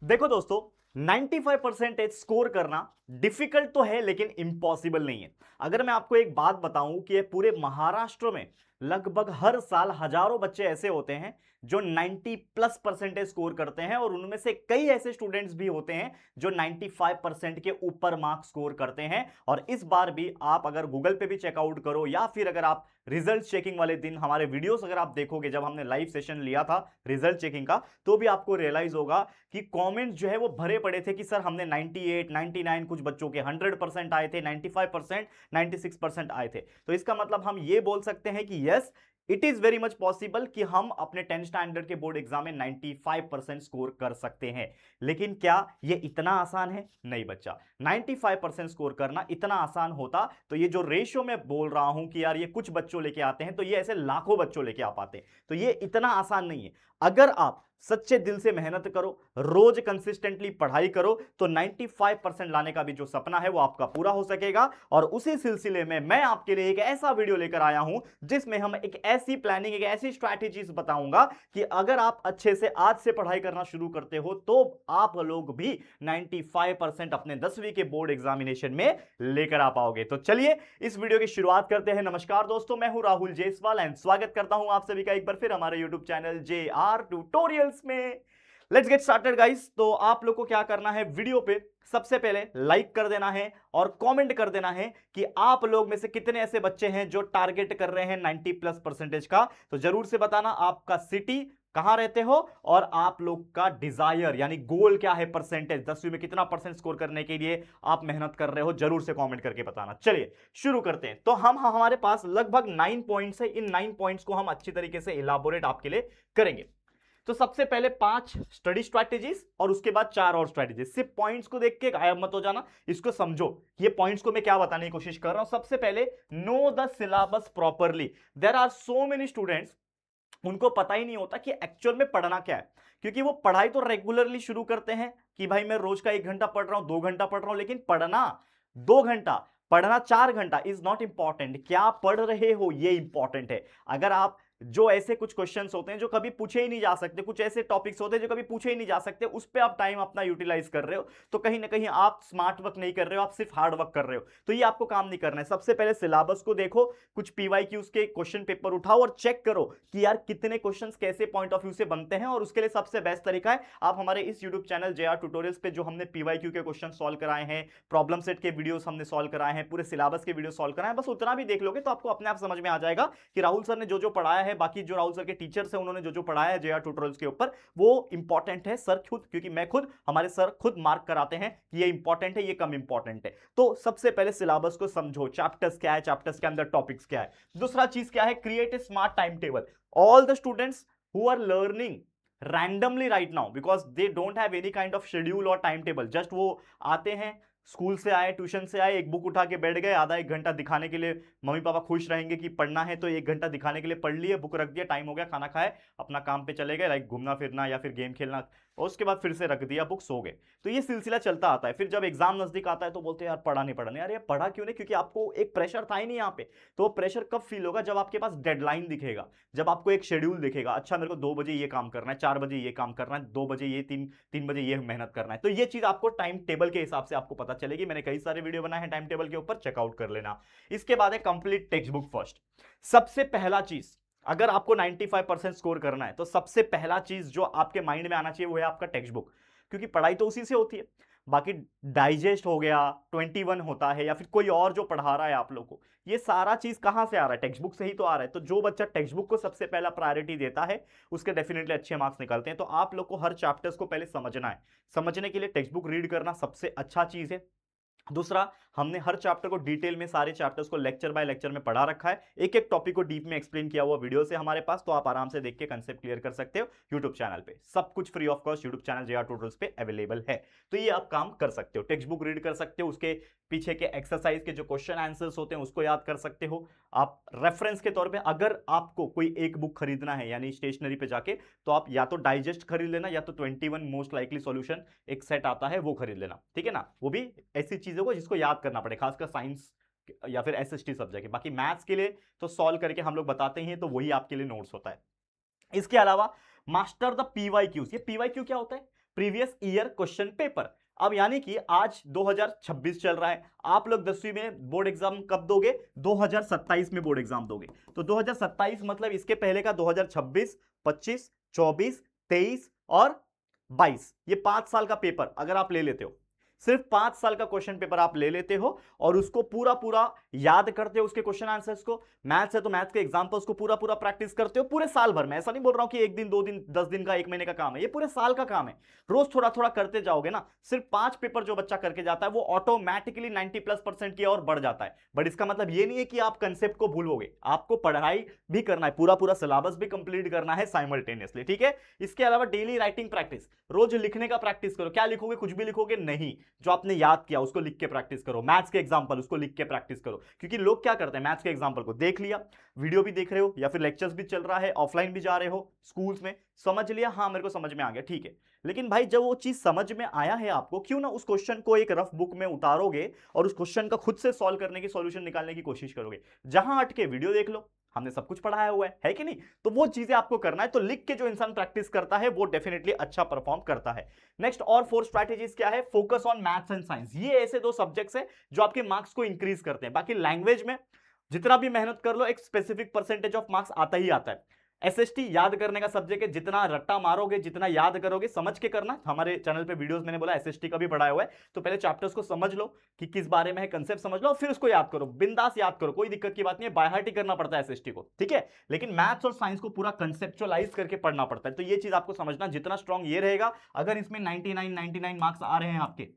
देखो दोस्तों, 95% स्कोर करना डिफिकल्ट तो है लेकिन इम्पॉसिबल नहीं है। अगर मैं आपको एक बात बताऊं कि ये पूरे महाराष्ट्र में लगभग हर साल हजारों बच्चे ऐसे होते हैं जो 90+ परसेंटेज स्कोर करते हैं और उनमें से कई ऐसे स्टूडेंट्स भी होते हैं जो 95% के ऊपर मार्क्स स्कोर करते हैं। और इस बार भी आप अगर गूगल पे भी चेकआउट करो या फिर अगर आप रिजल्ट चेकिंग वाले दिन हमारे वीडियोस अगर आप देखोगे, जब हमने लाइव सेशन लिया था रिजल्ट चेकिंग का, तो भी आपको रियलाइज होगा कि कमेंट जो है वो भरे पड़े थे कि सर हमने 98, 99, कुछ बच्चों के 100% आए थे, 95%, 96% आए थे। तो इसका मतलब हम ये बोल सकते हैं कि yes, it is very much possible कि हम अपने 10 स्टैंडर्ड के बोर्ड एग्जाम में 95% स्कोर कर सकते हैं। लेकिन क्या ये इतना आसान है? नहीं बच्चा। 95% स्कोर करना इतना आसान होता तो ये जो रेशियो में बोल रहा हूं कि यार ये कुछ बच्चों लेके आते हैं, तो ये ऐसे लाखों बच्चों लेके आ पाते। तो ये इतना आसान नहीं है। अगर आप सच्चे दिल से मेहनत करो, रोज कंसिस्टेंटली पढ़ाई करो, तो 95% लाने का भी जो सपना है वो आपका पूरा हो सकेगा। और उसी सिलसिले में मैं आपके लिए एक ऐसा वीडियो लेकर आया हूं जिसमें हम एक ऐसी प्लानिंग, एक ऐसी स्ट्रैटेजीज बताऊंगा कि अगर आप अच्छे से आज से पढ़ाई करना शुरू करते हो तो आप लोग भी 95% अपने 10वीं के बोर्ड एग्जामिनेशन में लेकर आ पाओगे। तो चलिए इस वीडियो की शुरुआत करते हैं। नमस्कार दोस्तों, मैं हूं राहुल जायसवाल एंड स्वागत करता हूं आप सभी का एक बार फिर हमारे यूट्यूब चैनल JR ट्यूटोरियल्स में। Let's get started guys. तो आप लोग को क्या करना है, वीडियो पे सबसे पहले लाइक कर देना है और कमेंट कर देना है कि आप लोग में से कितने ऐसे बच्चे हैं जो टारगेट कर रहे हैं 90+% का। तो जरूर से बताना आपका सिटी, कहां रहते हो और आप लोग का डिजायर यानी गोल क्या है, परसेंटेज 10वीं में कितना परसेंट स्कोर करने के लिए आप मेहनत कर रहे हो, जरूर से कमेंट करके बताना। चलिए शुरू करते हैं। तो हमारे पास लगभग 9 पॉइंट्स है। इन 9 पॉइंट्स को हम अच्छी तरीके से इलाबोरेट आपके लिए करेंगे। तो सबसे पहले 5 स्टडी स्ट्रैटेजीज और उसके बाद 4 और स्ट्रैटेजीज। सिर्फ पॉइंट्स को देख के गायब मत हो जाना, इसको समझो ये पॉइंट्स को मैं क्या बताने की कोशिश कर रहा हूं। सबसे पहले, know the syllabus properly. There are so many students, उनको पता ही नहीं होता कि एक्चुअल में पढ़ना क्या है। क्योंकि वो पढ़ाई तो रेगुलरली शुरू करते हैं कि भाई मैं रोज का 1 घंटा पढ़ रहा हूं, 2 घंटा पढ़ रहा हूं, लेकिन पढ़ना 2 घंटा, पढ़ना 4 घंटा इज नॉट इंपॉर्टेंट। क्या पढ़ रहे हो ये इंपॉर्टेंट है। अगर आप जो ऐसे कुछ क्वेश्चंस होते हैं जो कभी पूछे ही नहीं जा सकते, कुछ ऐसे टॉपिक्स होते हैं जो कभी पूछे ही नहीं जा सकते, उस पर आप टाइम अपना यूटिलाइज कर रहे हो, तो कहीं ना कहीं आप स्मार्ट वर्क नहीं कर रहे हो, आप सिर्फ हार्ड वर्क कर रहे हो। तो ये आपको काम नहीं करना है। सबसे पहले सिलेबस को देखो, कुछ PYQs के क्वेश्चन पेपर उठाओ और चेक करो कि यार कितने क्वेश्चंस कैसे पॉइंट ऑफ व्यू से बनते हैं। और उसके लिए सबसे बेस्ट तरीका है, आप हमारे इस यूट्यूब चैनल JR ट्यूटोरियल्स पे जो हमने PYQ के क्वेश्चन सॉल्व कराए हैं, प्रॉब्लम सेट के वीडियोस हमने सॉल्व कराए हैं, पूरे सिलेबस के वीडियो सॉल्व कराए हैं, बस उतना भी देख लोगे तो आपको अपने आप समझ में आ जाएगा कि राहुल सर ने जो जो पढ़ाया है, बाकी जो राहुल सर के टीचर्स हैं उन्होंने जो जो पढ़ाया है JR ट्यूटोरियल्स के ऊपर, वो इंपॉर्टेंट है। सर खुद, क्योंकि मैं खुद, हमारे सर खुद मार्क कराते हैं कि ये इंपॉर्टेंट है, ये कम इंपॉर्टेंट है। तो सबसे पहले सिलेबस को समझो, चैप्टर्स क्या है, चैप्टर्स के अंदर टॉपिक्स क्या है। दूसरा चीज क्या है, create a smart time table. All the students who are learning randomly right now because they don't have any kind of schedule or timetable, just वो आते हैं, स्कूल से आए, ट्यूशन से आए, एक बुक उठा के बैठ गए, आधा 1 घंटा दिखाने के लिए मम्मी पापा खुश रहेंगे कि पढ़ना है, तो 1 घंटा दिखाने के लिए पढ़ लिए, बुक रख दिया, टाइम हो गया, खाना खाए, अपना काम पे चले गए, लाइक घूमना फिरना या फिर गेम खेलना, और उसके बाद फिर से रख दिया बुक, सो गए। तो ये सिलसिला चलता आता है। फिर जब एग्जाम नजदीक आता है तो बोलते हैं यार पढ़ा नहीं पढ़ा नहीं। अरे पढ़ा क्यों नहीं? क्योंकि आपको एक प्रेशर था ही नहीं यहाँ पे। तो वो प्रेशर कब फील होगा? जब आपके पास डेडलाइन दिखेगा, जब आपको एक शेड्यूल दिखेगा, अच्छा मेरे को 2 बजे ये काम करना है, 4 बजे ये काम करना है, 2 बजे ये, 3 बजे ये मेहनत करना है। तो ये चीज आपको टाइम टेबल के हिसाब से आपको पता चलेगी। मैंने कई सारे वीडियो बनाए हैं टाइम टेबल के ऊपर, चेकआउट कर लेना। इसके बाद है कंप्लीट टेक्स्ट बुक फर्स्ट। सबसे पहला चीज, अगर आपको 95% स्कोर करना है तो सबसे पहला चीज जो आपके माइंड में आना चाहिए वो है आपका टेक्स्ट बुक। क्योंकि पढ़ाई तो उसी से होती है। बाकी डाइजेस्ट हो गया, 21 होता है, या फिर कोई और जो पढ़ा रहा है आप लोग को, ये सारा चीज कहां से आ रहा है? टेक्स्ट बुक से ही तो आ रहा है। तो जो बच्चा टेक्स्ट बुक को सबसे पहला प्रायोरिटी देता है उसके डेफिनेटली अच्छे मार्क्स निकलते हैं। तो आप लोग को हर चैप्टर्स को पहले समझना है। समझने के लिए टेक्स्ट बुक रीड करना सबसे अच्छा चीज है। दूसरा, हमने हर चैप्टर को डिटेल में, सारे चैप्टर्स को लेक्चर बाय लेक्चर में पढ़ा रखा है। एक एक टॉपिक को डीप में एक्सप्लेन किया हुआ वीडियो से हमारे पास, तो आप आराम से देख के कंसेप्ट क्लियर कर सकते हो। यूट्यूब चैनल पे सब कुछ free of cost YouTube channel JR tutorials पे अवेलेबल है। तो ये आप काम कर सकते हो, टेक्स्ट बुक रीड कर सकते हो, उसके पीछे के एक्सरसाइज के जो क्वेश्चन आंसर्स होते हैं उसको याद कर सकते हो। आप रेफरेंस के तौर पे अगर आपको कोई एक बुक खरीदना है यानी स्टेशनरी पे जाके, तो आप या तो डाइजेस्ट खरीद लेना या तो 21 मोस्ट लाइकली सॉल्यूशन एक सेट आता है वो खरीद लेना, ठीक है ना। वो भी ऐसी चीजों को जिसको याद करना पड़े, खासकर साइंस या फिर SST सब्जेक्ट है। बाकी मैथ्स के लिए तो सॉल्व करके हम लोग बताते ही हैं, तो वही आपके लिए नोट्स होता है। इसके अलावा मास्टर द PYQs। ये PYQ क्या होता है? Previous year question paper. अब यानी कि आज 2026 चल रहा है, आप लोग 10वीं में बोर्ड एग्जाम कब दोगे? 2027 में बोर्ड एग्जाम दोगे। तो 2027 मतलब इसके पहले का 2026, 25, 24, 23 और 22, ये 5 साल का पेपर अगर आप ले लेते हो, सिर्फ 5 साल का क्वेश्चन पेपर आप ले लेते हो और उसको पूरा पूरा याद करते हो, उसके क्वेश्चन आंसर्स को। मैथ्स है तो मैथ्स के एग्जांपल्स को पूरा पूरा प्रैक्टिस करते हो पूरे साल भर में। ऐसा नहीं बोल रहा हूं कि 1 दिन 2 दिन 10 दिन का 1 महीने का काम है, ये पूरे साल का काम है। रोज थोड़ा थोड़ा करते जाओगे ना, सिर्फ 5 पेपर जो बच्चा करके जाता है वो ऑटोमेटिकली 90+% की और बढ़ जाता है। बट इसका मतलब ये नहीं है कि आप कंसेप्ट को भूलोगे, आपको पढ़ाई भी करना है, पूरा पूरा सिलेबस भी कंप्लीट करना है साइमल्टेनियसली, ठीक है। इसके अलावा डेली राइटिंग प्रैक्टिस, रोज लिखने का प्रैक्टिस करो। क्या लिखोगे? कुछ भी लिखोगे नहीं, जो आपने याद किया उसको लिख के प्रैक्टिस करो। मैथ्स के एग्जांपल उसको लिख के प्रैक्टिस करो, क्योंकि लोग क्या करते हैं, मैथ्स के एग्जांपल को देख लिया, वीडियो भी देख रहे हो या फिर लेक्चर्स भी चल रहा है, ऑफलाइन भी जा रहे हो स्कूल्स में, समझ लिया, हाँ मेरे को समझ में आ गया, ठीक है। लेकिन भाई जब वो चीज समझ में आया है आपको, क्यों ना उस क्वेश्चन को एक रफ बुक में उतारोगे और उस क्वेश्चन का खुद से सॉल्व करने की, सॉल्यूशन निकालने की कोशिश करोगे। जहां अटके वीडियो देख लो, हमने सब कुछ पढ़ाया हुआ है कि नहीं? तो वो चीजें आपको करना है। तो लिख के जो इंसान प्रैक्टिस करता है वो डेफिनेटली अच्छा परफॉर्म करता है। नेक्स्ट और 4 स्ट्रैटेजीज क्या है? Focus on maths and science. ये ऐसे 2 सब्जेक्ट्स हैं जो आपके मार्क्स को इंक्रीज करते हैं। बाकी लैंग्वेज में जितना भी मेहनत कर लो, एक स्पेसिफिक परसेंटेज ऑफ मार्क्स आता ही आता है। एसएसटी याद करने का सब्जेक्ट है, जितना रट्टा मारोगे, जितना याद करोगे, समझ के करना। हमारे चैनल पे वीडियोस मैंने बोला एसएसटी का भी पढ़ाया हुआ है, तो पहले चैप्टर्स को समझ लो कि किस बारे में है, कंसेप्ट समझ लो, फिर उसको याद करो। बिंदास याद करो, कोई दिक्कत की बात नहीं है, बाय हार्ट ही करना पड़ता है एसएसटी को, ठीक है। लेकिन मैथ्स और साइंस को पूरा कंसेप्चुअलाइज करके पढ़ना पड़ता है। तो ये चीज आपको समझना, जितना स्ट्रॉन्ग ये रहेगा, अगर इसमें 99 मार्क्स आ रहे हैं आपके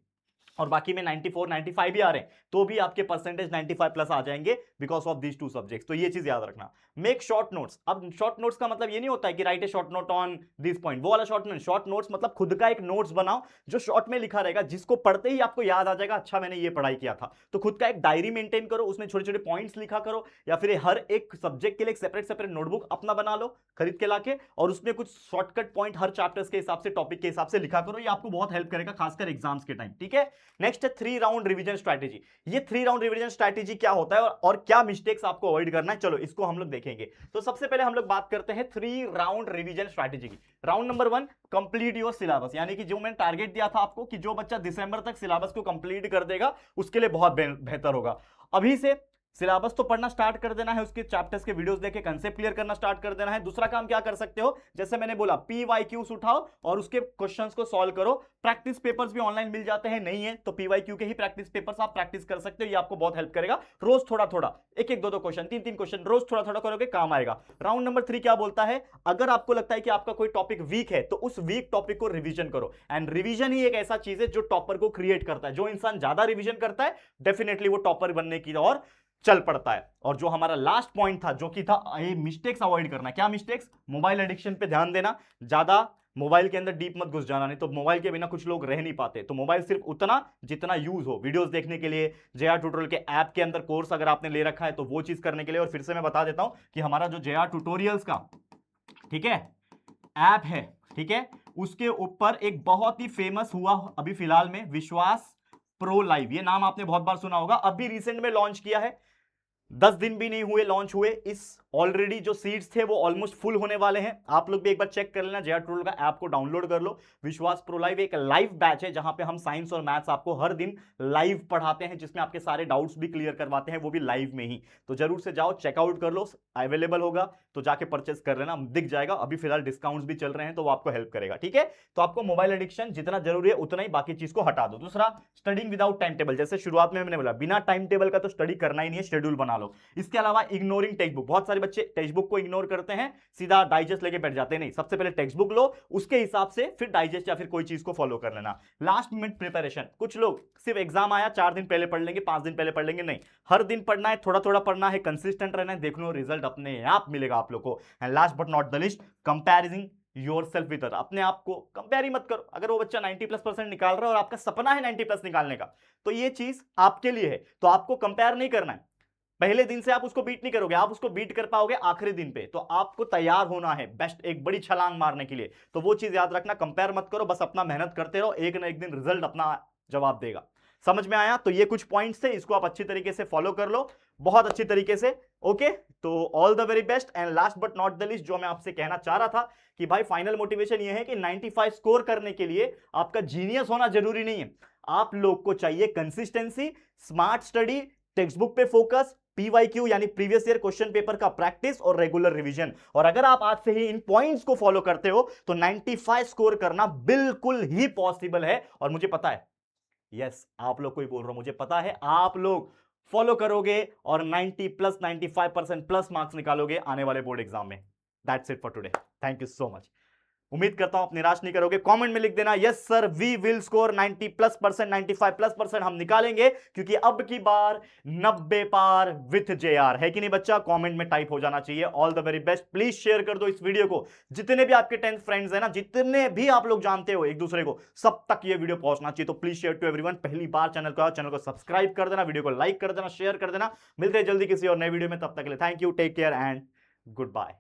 और बाकी में 94 95 भी आ रहे हैं, तो भी आपके परसेंटेज 95 प्लस आ जाएंगे बिकॉज ऑफ दीज 2 सब्जेक्ट्स। तो ये चीज याद रखना। Make short notes. अब शॉर्ट नोट्स का मतलब ये नहीं होता है कि right A short note on this point, वो वाला शॉर्ट नोट। शॉर्ट नोट्स मतलब खुद का एक नोट्स बनाओ जो शॉर्ट में लिखा रहेगा, जिसको पढ़ते ही आपको याद आ जाएगा, अच्छा मैंने ये पढ़ाई किया था। तो खुद का एक डायरी मेंटेन करो, उसमें छोटे छोटे पॉइंट्स लिखा करो, या फिर हर एक सब्जेक्ट के लिए एक सेपरेट नोटबुक अपना बना लो खरीद के लाके, और उसमें कुछ शॉर्टकट पॉइंट हर चैप्टर्स के हिसाब से, टॉपिक के हिसाब से लिखा करो। ये आपको बहुत हेल्प करेगा, खासकर एग्जाम्स के टाइम, ठीक है। नेक्स्ट है 3 राउंड रिवीजन स्ट्रैटेजी। ये 3 राउंड रिवीजन स्ट्रैटेजी क्या होता है और क्या मिस्टेक्स आपको अवॉइड करना है, चलो इसको हम लोग देखेंगे। तो सबसे पहले हम लोग बात करते हैं 3 राउंड रिवीजन स्ट्रैटेजी की। Round number 1, complete your syllabus. यानी कि जो मैंने टारगेट दिया था आपको कि जो बच्चा दिसंबर तक सिलेबस को कंप्लीट कर देगा उसके लिए बहुत बेहतर होगा। अभी से सिलेबस तो पढ़ना स्टार्ट कर देना है, उसके चैप्टर्स के वीडियोस देख के कंसेप्ट क्लियर करना स्टार्ट कर देना है। दूसरा काम क्या कर सकते हो, जैसे मैंने बोला पीवाईक्यूज उठाओ और उसके क्वेश्चंस को सॉल्व करो। प्रैक्टिस पेपर्स भी ऑनलाइन मिल जाते हैं, नहीं है तो पीवाईक्यू के ही प्रैक्टिस पेपर्स आप प्रैक्टिस कर सकते हो। ये आपको बहुत हेल्प करेगा। रोज थोड़ा थोड़ा, एक एक दो क्वेश्चन, 3 क्वेश्चन रोज थोड़ा थोड़ा करोगे, काम आएगा। राउंड नंबर 3 क्या बोलता है, अगर आपको लगता है कि आपका कोई टॉपिक वीक है तो उस वीक टॉपिक को रिवीजन करो। एंड रिवीजन ही एक ऐसा चीज है जो टॉपर को क्रिएट करता है। जो इंसान ज्यादा रिवीजन करता है डेफिनेटली वो टॉपर बनने की और चल पड़ता है। और जो हमारा लास्ट पॉइंट था, जो कि था ये मिस्टेक्स अवॉइड करना। क्या मिस्टेक्स? मोबाइल एडिक्शन पे ध्यान देना, ज्यादा मोबाइल के अंदर डीप मत घुस जाना, नहीं तो मोबाइल के बिना कुछ लोग रह नहीं पाते। तो मोबाइल सिर्फ उतना जितना यूज हो, वीडियोस देखने के लिए, जेआर ट्यूटोरियल के ऐप के अंदर कोर्स अगर आपने ले रखा है तो वो चीज करने के लिए। और फिर से मैं बता देता हूं कि हमारा जो जेआर ट्यूटोरियल्स का, ठीक है, ऐप है, ठीक है, उसके ऊपर एक बहुत ही फेमस हुआ अभी फिलहाल में विश्वास प्रो लाइव, ये नाम आपने बहुत बार सुना होगा, अभी रिसेंट में लॉन्च किया है। 10 दिन भी नहीं हुए लॉन्च हुए, इस ऑलरेडी जो सीट्स थे वो ऑलमोस्ट फुल होने वाले हैं। आप लोग भी एक बार चेक कर लेना, जेआर ट्यूटोरियल का ऐप को डाउनलोड कर लो। विश्वास प्रो लाइव एक लाइव बैच है जहां पे हम साइंस और मैथ्स आपको हर दिन लाइव पढ़ाते हैं, जिसमें आपके सारे डाउट्स भी क्लियर करवाते हैं, वो भी लाइव में ही। तो जरूर से जाओ, चेकआउट कर लो, अवेलेबल होगा तो जाके परचेस कर लेना, दिख जाएगा। अभी फिलहाल डिस्काउंट्स भी चल रहे हैं तो वो आपको हेल्प करेगा, ठीक है। तो आपको मोबाइल एडिक्शन जितना जरूरी है उतना ही, बाकी चीज को हटा दो। दूसरा, स्टडिंग विदाउट टाइम टेबल। जैसे शुरुआत में मैंने बोला बिना टाइम टेबल का तो स्टडी करना ही नहीं है, शेड्यूल बना लो। इसके अलावा इग्नोरिंग टेक्स्ट बुक। बहुत सारे बच्चे टेक्स्ट बुक को इग्नोर करते हैं, सीधा डाइजेस्ट लेके बैठ जाते हैं। नहीं, सबसे पहले टेक्स्ट बुक लो, उसके हिसाब से फिर डाइजेस्ट या फिर कोई चीज को फॉलो कर लेना। Last minute preparation. कुछ लोग सिर्फ एग्जाम आया 4 दिन पहले पढ़ लेंगे, 5 दिन पहले पढ़ लेंगे, नहीं, हर दिन पढ़ना है, थोड़ा थोड़ा पढ़ना है, कंसिस्टेंट रहना है, देख लो रिजल्ट अपने आप मिलेगा आप लोग को। And last but not the list, comparison yourself with other. अपने आप को कंपेयर ही मत करो। अगर वो बच्चा 90+% निकाल रहा है और आपका सपना है 90+ निकालने का, तो ये चीज आपके लिए है, तो आपको कंपेयर नहीं करना है। पहले दिन से आप उसको बीट नहीं करोगे, आप उसको बीट कर पाओगे आखिरी दिन पे। तो आपको तैयार होना है बेस्ट, एक बड़ी छलांग मारने के लिए। तो वो चीज याद रखना, कंपेयर मत करो, बस अपना मेहनत करते रहो, एक ना एक दिन रिजल्ट अपना जवाब देगा। समझ में आया? तो ये कुछ पॉइंट्स थे, इसको आप अच्छी तरीके से फॉलो कर लो। बहुत अच्छी तरीके से। ओके, तो all the very best. And last but not the least जो मैं आपसे कहना चाह रहा था कि भाई फाइनल मोटिवेशन ये है कि 95 स्कोर करने के लिए आपका जीनियस होना जरूरी नहीं है। आप लोग को चाहिए consistency, smart study, text book पे फोकस, पीवाईक्यू यानी प्रीवियस ईयर क्वेश्चन पेपर का प्रैक्टिस और रेगुलर रिवीजन। और अगर आप आज से ही इन पॉइंट्स को फॉलो करते हो तो 95 स्कोर करना बिल्कुल ही पॉसिबल है। और मुझे पता है, यस आप लोग को ही बोल रहा हूं, मुझे पता है आप लोग फॉलो करोगे और 90 प्लस 95% प्लस मार्क्स निकालोगे आने वाले बोर्ड एग्जाम में। That's it for today. Thank you so much. उम्मीद करता हूं आप निराश नहीं करोगे। कमेंट में लिख देना yes sir we will score 90 plus percent, 95 plus percent हम निकालेंगे, क्योंकि अब की बार 90 पार विथ जेआर है कि नहीं बच्चा। कमेंट में टाइप हो जाना चाहिए। All the very best. Please share कर दो इस वीडियो को, जितने भी आपके 10th फ्रेंड्स हैं ना, जितने भी आप लोग जानते हो एक दूसरे को, सब तक ये वीडियो पहुंचना चाहिए। तो प्लीज शेयर टू एवरीवन। पहली बार चैनल को आओ, चैनल को सब्सक्राइब कर देना, वीडियो को लाइक कर देना, शेयर कर देना। मिलते हैं जल्दी किसी और नए वीडियो में, तब तक के लिए thank you, take care and good bye.